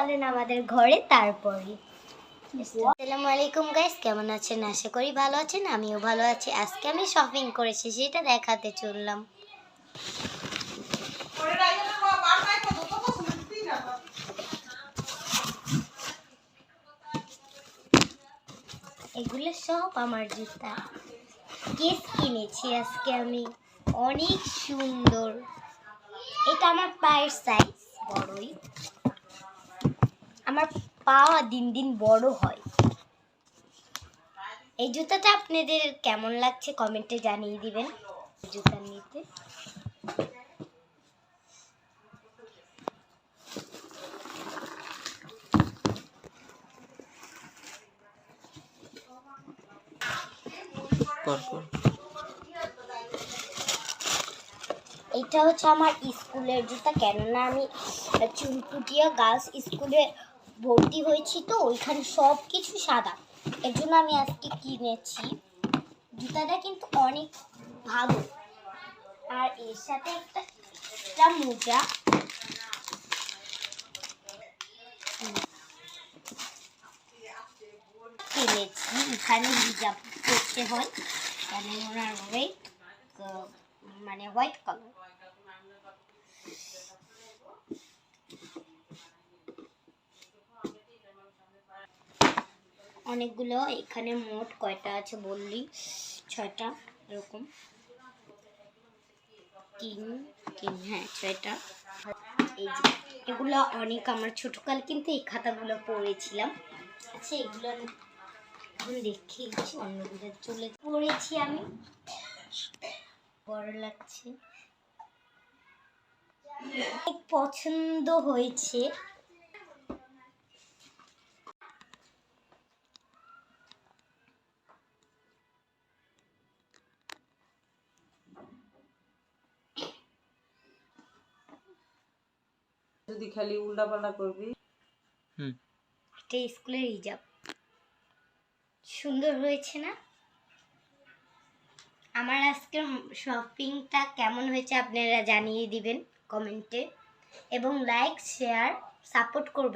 চলেন আমাদের ঘরে তারপরে। আসসালামু আলাইকুম গাইস, কেমন আছেন? আশা করি ভালো আছেন। আমিও ভালো আছি। আজকে আমি শপিং করেছি, সেটা দেখাতে চললাম। এগুলো সব আমার জুতা। কেস কিনেছি আজকে আমি, অনেক সুন্দর। এটা আমার পায়ের সাইজ, বড়ই। আমার পা দিন দিন বড় হয়। এই জুতাটা আপনাদের কেমন লাগছে কমেন্টে জানিয়ে দিবেন। জুতা নিতে এটা হচ্ছে আমার স্কুলের জুতা, কেননা আমি চুনকুটিয়া গার্লস স্কুলে ভর্তি হয়েছি, তো ওইখানে সব কিছু সাদা, এর জন্য আমি আজকে কিনেছি। জুতাটা কিন্তু অনেক ভালো। আর এর সাথে একটা মোজা কিনেছি। এখানে হিজাব করতে হয়, কেন ওনার ওয়েট মানে হোয়াইট কালার। অনেকগুলো, এখানে মোট কয়টা আছে বললি, 6টা এরকম, 3 হ্যাঁ 6টা। এই যে এগুলো অনেক আমার ছোটকাল কিন্তু এই খাতাগুলো পড়েছিলাম। আচ্ছা এগুলো এখন দেখিয়েছি, অন্যগুলো চলে পড়েছি আমি, বড় লাগছে, অনেক পছন্দ হয়েছে। যদি খালি উল্টাপাল্টা করবি। এটা স্কুলের হিজাব, সুন্দর হয়েছে না? আমার আজকের শপিংটা কেমন হয়েছে আপনারা জানিয়ে দিবেন কমেন্টে, এবং লাইক শেয়ার সাপোর্ট করবেন।